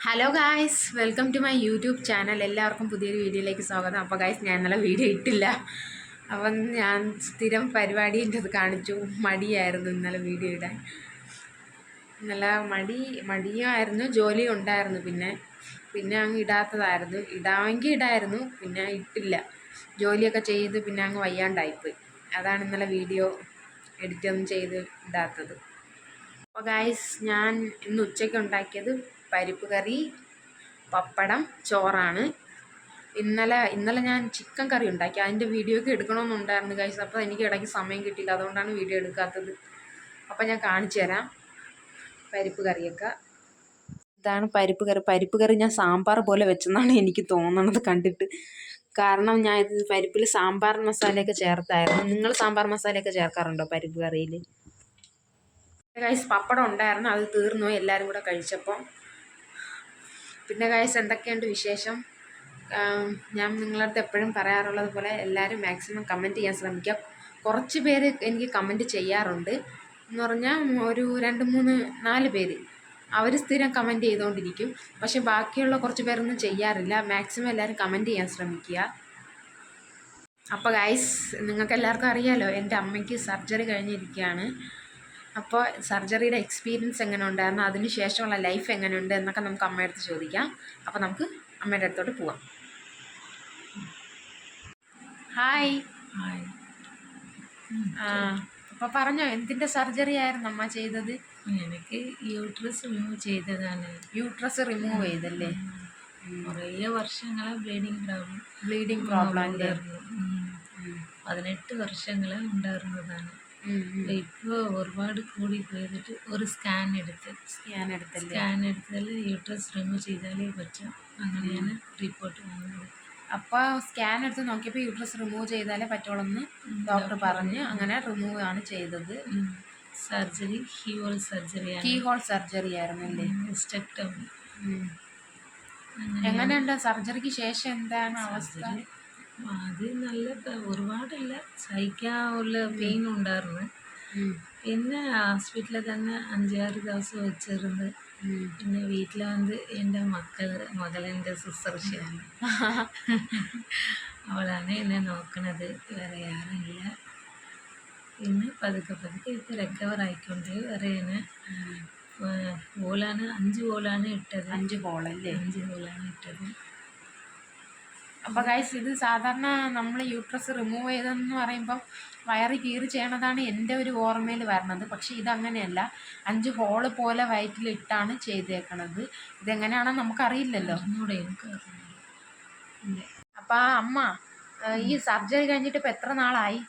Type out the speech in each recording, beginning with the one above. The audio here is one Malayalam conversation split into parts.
Hello guys, welcome to my YouTube channel. എല്ലാവർക്കും പുതിയൊരു വീഡിയോയിലേക്ക് സ്വാഗതം. അപ്പോൾ ഗായ്സ്, ഞാൻ ഇന്നലെ വീഡിയോ ഇട്ടില്ല. അപ്പം ഞാൻ സ്ഥിരം പരിപാടീൻ്റെ അത് കാണിച്ചു. മടിയായിരുന്നു ഇന്നലെ വീഡിയോ ഇടാൻ. ഇന്നലെ മടിയായിരുന്നു, ജോലി ഉണ്ടായിരുന്നു. പിന്നെ അങ്ങ് ഇടാത്തതായിരുന്നു. ഇടാമെങ്കിൽ ഇടായിരുന്നു, പിന്നെ ഇട്ടില്ല. ജോലിയൊക്കെ ചെയ്ത് പിന്നെ അങ്ങ് വയ്യാണ്ടായിപ്പോയി. അതാണ് ഇന്നലെ വീഡിയോ എഡിറ്റൊന്നും ചെയ്ത് ഇടാത്തത്. അപ്പോൾ ഗായ്സ്, ഞാൻ ഇന്ന് ഉച്ചയ്ക്ക് ഉണ്ടാക്കിയത് പരിപ്പ് കറി, പപ്പടം, ചോറാണ്. ഇന്നലെ ഞാൻ ചിക്കൻ കറി ഉണ്ടാക്കി. അതിൻ്റെ വീഡിയോയ്ക്ക് എടുക്കണമെന്നുണ്ടായിരുന്നു ഗൈസ്. അപ്പോൾ എനിക്ക് ഇടയ്ക്ക് സമയം കിട്ടിയില്ല, അതുകൊണ്ടാണ് വീഡിയോ എടുക്കാത്തത്. അപ്പോൾ ഞാൻ കാണിച്ചു തരാം പരിപ്പ് കറിയൊക്കെ. ഇതാണ് പരിപ്പ് കറി ഞാൻ സാമ്പാർ പോലെ വെച്ചെന്നാണ് എനിക്ക് തോന്നുന്നത് കണ്ടിട്ട്. കാരണം ഞാൻ ഇത് പരിപ്പിൽ സാമ്പാർ മസാലയൊക്കെ ചേർത്തായിരുന്നു. നിങ്ങൾ സാമ്പാർ മസാലയൊക്കെ ചേർക്കാറുണ്ടോ പരിപ്പ് കറിയിൽ? ഗൈസ്, പപ്പടം ഉണ്ടായിരുന്നു, അത് തീർന്നു എല്ലാവരും കൂടെ കഴിച്ചപ്പോൾ. പിന്നെ ഗൈസ്, എന്തൊക്കെയുണ്ട് വിശേഷം? ഞാൻ നിങ്ങളുടെ അടുത്ത് എപ്പോഴും പറയാറുള്ളത് പോലെ എല്ലാവരും മാക്സിമം കമൻറ്റ് ചെയ്യാൻ ശ്രമിക്കുക. കുറച്ച് പേര് എനിക്ക് കമൻറ്റ് ചെയ്യാറുണ്ട്. എന്ന് പറഞ്ഞാൽ ഒരു 2-3-4 പേര് അവർ സ്ഥിരം കമൻറ്റ് ചെയ്തുകൊണ്ടിരിക്കും. പക്ഷെ ബാക്കിയുള്ള കുറച്ച് പേരൊന്നും ചെയ്യാറില്ല. മാക്സിമം എല്ലാവരും കമൻറ്റ് ചെയ്യാൻ ശ്രമിക്കുക. അപ്പോൾ ഗൈസ്, നിങ്ങൾക്ക് എല്ലാവർക്കും അറിയാമല്ലോ, എൻ്റെ അമ്മയ്ക്ക് സർജറി കഴിഞ്ഞിരിക്കുകയാണ്. അപ്പോൾ സർജറിയുടെ എക്സ്പീരിയൻസ് എങ്ങനെ ഉണ്ടായിരുന്നു, അതിന് ശേഷമുള്ള ലൈഫ് എങ്ങനെയുണ്ട് എന്നൊക്കെ നമുക്ക് അമ്മയുടെ അടുത്ത് ചോദിക്കാം. അപ്പോൾ നമുക്ക് അമ്മയുടെ അടുത്തോട്ട് പോവാം. ഹായ്. അപ്പോൾ പറഞ്ഞോ, എന്തിൻ്റെ സർജറി ആയിരുന്നു അമ്മ ചെയ്തത്? എനിക്ക് യൂട്രസ് റിമൂവ് ചെയ്തതാണ്. യൂട്രസ് റിമൂവ് ചെയ്തല്ലേ? കുറേ വർഷങ്ങളെ ബ്ലീഡിങ് പ്രോബ്ലം ഉണ്ടായിരുന്നു. 18 വർഷങ്ങളെ ഉണ്ടായിരുന്നതാണ്. ഇപ്പോൾ ഒരുപാട് കൂടി പോയിട്ട് ഒരു സ്കാൻ എടുത്താൽ യൂട്രസ് റിമൂവ് ചെയ്താലേ പറ്റും. അങ്ങനെയാണ് റിപ്പോർട്ട് വന്നത്. അപ്പോൾ സ്കാൻ എടുത്ത് നോക്കിയപ്പോൾ യൂട്രസ് റിമൂവ് ചെയ്താലേ പറ്റുള്ളൂ ഡോക്ടർ പറഞ്ഞ് അങ്ങനെ റിമൂവ് ആണ് ചെയ്തത്. സർജറി കീ ഹോൾ സർജറി ആയിരുന്നല്ലേ? ഹിസ്റ്റെക്ടമി. എങ്ങനെയുണ്ട് സർജറിക്ക് ശേഷം എന്താണ് അവസ്ഥ? അത് നല്ല ഒരുപാടില്ല, സഹിക്കാനുള്ള പെയിൻ ഉണ്ടായിരുന്നു. പിന്നെ ഹോസ്പിറ്റലിൽ തന്നെ 5-6 ദിവസം വെച്ചിരുന്നു. പിന്നെ വീട്ടിൽ വന്ന് എൻ്റെ മകളെൻ്റെ ശുശ്രൂഷയാണ്. അവളാണ് എന്നെ നോക്കണത്, വേറെ ആരുമില്ല. പിന്നെ പതുക്കെ ഇപ്പോൾ റിക്കവർ ആയിക്കൊണ്ട് വരെയാണ്. 5 ഹോളാണ് ഇട്ടത്. 5 ഹോളല്ലേ? 5 ഹോളാണ് ഇട്ടത്. അപ്പോൾ ഗൈസ്, ഇത് സാധാരണ നമ്മൾ യൂട്രസ് റിമൂവ് ചെയ്തെന്ന് പറയുമ്പം വയറ് കീറി ചെയ്യണതാണ് എൻ്റെ ഒരു ഓർമ്മയിൽ വരണത്. പക്ഷേ ഇതങ്ങനെയല്ല, 5 ഹോള് പോലെ വയറ്റിലിട്ടാണ് ചെയ്തേക്കണത്. ഇതെങ്ങനെയാണെന്ന് നമുക്കറിയില്ലല്ലോ. അപ്പം അമ്മ, ഈ സർജറി കഴിഞ്ഞിട്ട് ഇപ്പം എത്ര നാളായി?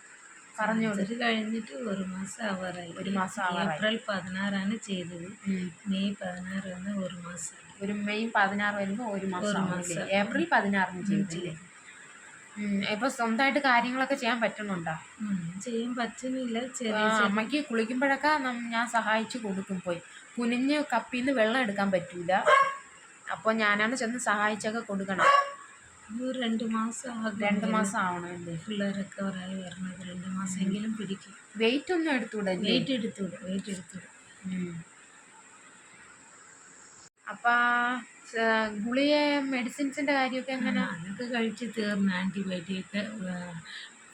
പറഞ്ഞോളൂ. സർജറി കഴിഞ്ഞിട്ട് 1 മാസം ആവാറായി. 1 മാസം ആവാറായി. ഏപ്രിൽ 16 ചെയ്തത്. മെയ് 16 വന്ന് 1 മാസം. മെയ് 16 വരുമ്പോൾ 1 മാസം. ഏപ്രിൽ 16 ചെയ്തില്ലേ? ഇപ്പോൾ സ്വന്തമായിട്ട് കാര്യങ്ങളൊക്കെ ചെയ്യാൻ പറ്റുന്നുണ്ടോ? ചെയ്യാൻ പറ്റുന്നില്ല. അമ്മയ്ക്ക് കുളിക്കുമ്പോഴൊക്കെ ഞാൻ സഹായിച്ചു കൊടുക്കും. പോയി കുനിഞ്ഞ് കപ്പിന്ന് വെള്ളം എടുക്കാൻ പറ്റൂല. അപ്പോൾ ഞാനാണ് ചെന്ന് സഹായിച്ചൊക്കെ കൊടുക്കണം. 2 മാസം ആവണമല്ലേ? ഫുള്ള് റിക്കവറായി വരുന്നത്. 2 മാസമെങ്കിലും പിടിക്കും. വെയിറ്റ് ഒന്നും എടുത്തൂടെ? വെയിറ്റ് എടുത്തൂടെ. അപ്പം ഗുളിക മെഡിസിൻസിൻ്റെ കാര്യമൊക്കെ എങ്ങനെ? അതൊക്കെ കഴിച്ച് തീർന്നു. ആൻറ്റിബയോട്ടിക്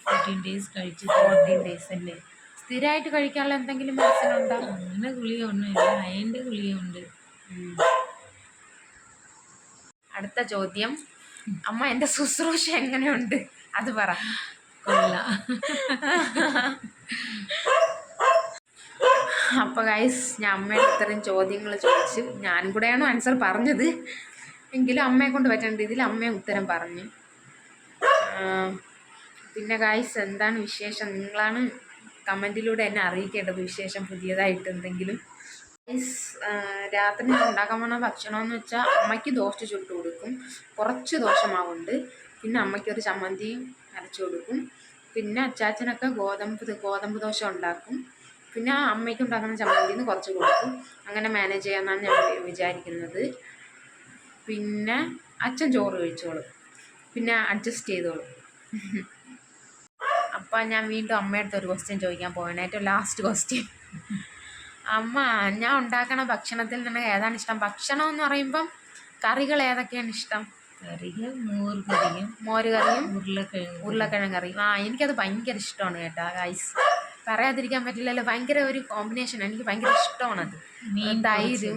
14 ഡേയ്സ് കഴിച്ച്. 14 ഡേയ്സ് അല്ലേ? സ്ഥിരമായിട്ട് കഴിക്കാനുള്ള എന്തെങ്കിലും മെഡിസിൻ ഉണ്ടോ? അങ്ങനെ ഗുളിക ഒന്നുമില്ല, അയൻ്റെ ഗുളികയുണ്ട്. അടുത്ത ചോദ്യം, അമ്മ എൻ്റെ ശുശ്രൂഷ എങ്ങനെയുണ്ട് അത് പറ. കൊള്ളാം. അപ്പോൾ ഗൈസ്, ഞാൻ അമ്മയുടെ ഇത്രയും ചോദ്യങ്ങൾ ചോദിച്ചു. ഞാനും കൂടെയാണ് ആൻസർ പറഞ്ഞത്, എങ്കിലും അമ്മയെ കൊണ്ട് പറ്റേണ്ട രീതിയിൽ അമ്മയെ ഉത്തരം പറഞ്ഞു. പിന്നെ ഗൈസ്, എന്താണ് വിശേഷം? നിങ്ങളാണ് കമൻറ്റിലൂടെ എന്നെ അറിയിക്കേണ്ടത് വിശേഷം പുതിയതായിട്ട് എന്തെങ്കിലും. ഗൈസ്, രാത്രി ഞാൻ ഉണ്ടാക്കാൻ പോകുന്ന ഭക്ഷണമെന്ന് വെച്ചാൽ അമ്മയ്ക്ക് ദോശ ചുട്ട് കൊടുക്കും. കുറച്ച് ദോശമാവുണ്ട്. പിന്നെ അമ്മയ്ക്കൊരു ചമ്മന്തിയും അരച്ചു കൊടുക്കും. പിന്നെ അച്ചാച്ചനൊക്കെ ഗോതമ്പ് ദോശ ഉണ്ടാക്കും. പിന്നെ അമ്മയ്ക്ക് ഉണ്ടാക്കുന്ന ചമ്മന്തിയിൽ നിന്ന് കുറച്ച് കൊടുക്കും. അങ്ങനെ മാനേജ് ചെയ്യാമെന്നാണ് ഞാൻ വിചാരിക്കുന്നത്. പിന്നെ അച്ഛൻ ചോറ് കഴിച്ചോളും, പിന്നെ അഡ്ജസ്റ്റ് ചെയ്തോളും. അപ്പം ഞാൻ വീണ്ടും അമ്മയുടെ അടുത്ത് ഒരു ക്വസ്റ്റ്യൻ ചോദിക്കാൻ പോവാണ്, ഏറ്റവും ലാസ്റ്റ് ക്വസ്റ്റ്യൻ. അമ്മ, ഞാൻ ഉണ്ടാക്കണ ഭക്ഷണത്തിൽ നിന്ന് ഏതാണ് ഇഷ്ടം? ഭക്ഷണം എന്ന് പറയുമ്പം കറികൾ ഏതൊക്കെയാണ് ഇഷ്ടം? കറികൾ മോര് കറിയും മോര് കറിയും ഉരുളക്കിഴങ്ങ് കറി. എനിക്കത് ഭയങ്കര ഇഷ്ടമാണ് കേട്ടോ ഗൈസ്, പറയാതിരിക്കാൻ പറ്റില്ലല്ലോ. ഭയങ്കര ഒരു കോമ്പിനേഷൻ, എനിക്ക് ഭയങ്കര ഇഷ്ടമാണത്. തൈരും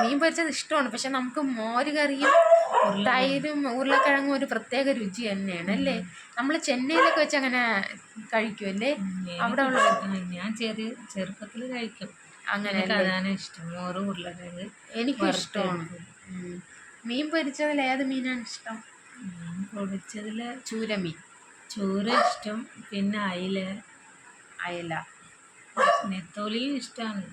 മീൻ പൊരിച്ചത് ഇഷ്ടമാണ്, പക്ഷെ നമുക്ക് മോര് കറിയും തൈരും ഉരുളക്കിഴങ്ങും ഒരു പ്രത്യേക രുചി തന്നെയാണ് അല്ലേ. നമ്മൾ ചെന്നൈയിലൊക്കെ വെച്ച് അങ്ങനെ കഴിക്കുമല്ലേ? അവിടെ ഉള്ള ഞാൻ ചെറുപ്പത്തിൽ കഴിക്കും അങ്ങനെ. അതാണ് ഇഷ്ടം, മോര് ഉരുളക്കിഴങ്ങ് എനിക്കും ഇഷ്ടമാണ്. മീൻ പൊരിച്ചതിൽ ഏത് മീനാണ് ഇഷ്ടം? മീൻ പൊരിച്ചതില് ചൂരമീൻ. ചൂര ഇഷ്ടം, പിന്നെ അയല, നെത്തോലിയും ഇഷ്ടമാണ്.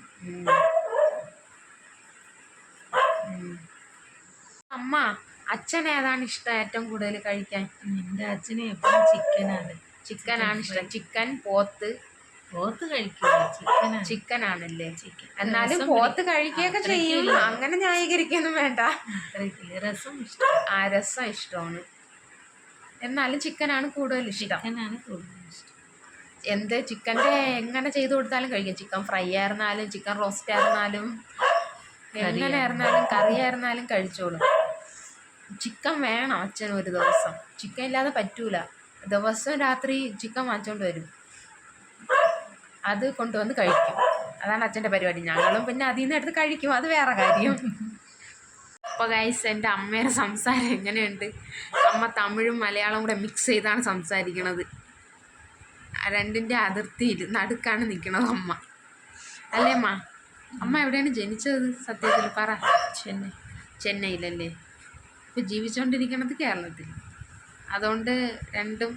അമ്മ, അച്ഛൻ ഏതാണ് ഇഷ്ടം ഏറ്റവും കൂടുതൽ കഴിക്കാൻ? എൻ്റെ അച്ഛന് എപ്പോഴും ചിക്കനാണ്. ചിക്കനാണ് ഇഷ്ടം. ചിക്കൻ, പോത്ത് കഴിക്കില്ല, ചിക്കനാണല്ലേ. എന്നാലും പോത്ത് കഴിക്കുകയൊക്കെ ചെയ്യും, അങ്ങനെ ന്യായീകരിക്കൊന്നും വേണ്ട. രസം ഇഷ്ടം. രസം ഇഷ്ടമാണ്, എന്നാലും ചിക്കനാണ് കൂടുതൽ ഇഷ്ടം. എന്ത് ചിക്കൻ്റെ എങ്ങനെ ചെയ്ത് കൊടുത്താലും കഴിക്കും. ചിക്കൻ ഫ്രൈ ആയിരുന്നാലും ചിക്കൻ റോസ്റ്റ് ആയിരുന്നാലും എങ്ങനെ ആയിരുന്നാലും കറി ആയിരുന്നാലും കഴിച്ചോളും. ചിക്കൻ വേണം അച്ഛന് ഒരു ദിവസം, ചിക്കൻ ഇല്ലാതെ പറ്റൂല. ദിവസം രാത്രി ചിക്കൻ വാങ്ങിച്ചോണ്ട് വരും, അത് കൊണ്ടുവന്ന് കഴിക്കും. അതാണ് അച്ഛൻ്റെ പരിപാടി. ഞങ്ങളും പിന്നെ അതിൽ നിന്ന് എടുത്ത് കഴിക്കും, അത് വേറെ കാര്യം. അപ്പോൾ ഗൈസ്, എൻ്റെ അമ്മയുടെ സംസാരം എങ്ങനെയുണ്ട്? അമ്മ തമിഴും മലയാളവും കൂടെ മിക്സ് ചെയ്താണ് സംസാരിക്കണത്. രണ്ടിൻ്റെ അതിർത്തിയിൽ നടുക്കാണ് നിൽക്കണത് അമ്മ, അല്ലേ അമ്മ? അമ്മ എവിടെയാണ് ജനിച്ചത് സത്യത്തിൽ പറ? ചെന്നൈയിലല്ലേ. ഇപ്പോൾ ജീവിച്ചുകൊണ്ടിരിക്കണത് കേരളത്തിൽ. അതുകൊണ്ട് രണ്ടും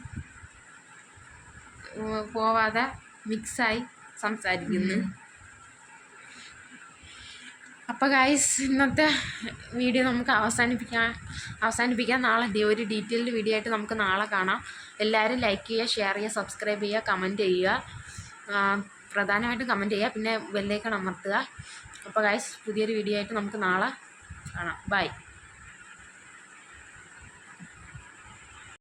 പോവാതെ മിക്സായി സംസാരിക്കുന്നു. അപ്പോൾ ഗൈസ്, ഇന്നത്തെ വീഡിയോ നമുക്ക് അവസാനിപ്പിക്കാം. നാളെ ഒരു ഡീറ്റെയിൽഡ് വീഡിയോ ആയിട്ട് നമുക്ക് നാളെ കാണാം. എല്ലാവരും ലൈക്ക് ചെയ്യുക, ഷെയർ ചെയ്യുക, സബ്സ്ക്രൈബ് ചെയ്യുക, കമൻറ്റ് ചെയ്യുക. പ്രധാനമായിട്ടും കമൻറ്റ് ചെയ്യുക, പിന്നെ ബെല്ലൈക്കൺ അമർത്തുക. അപ്പോൾ ഗൈസ്, പുതിയൊരു വീഡിയോ ആയിട്ട് നമുക്ക് നാളെ കാണാം. ബൈ.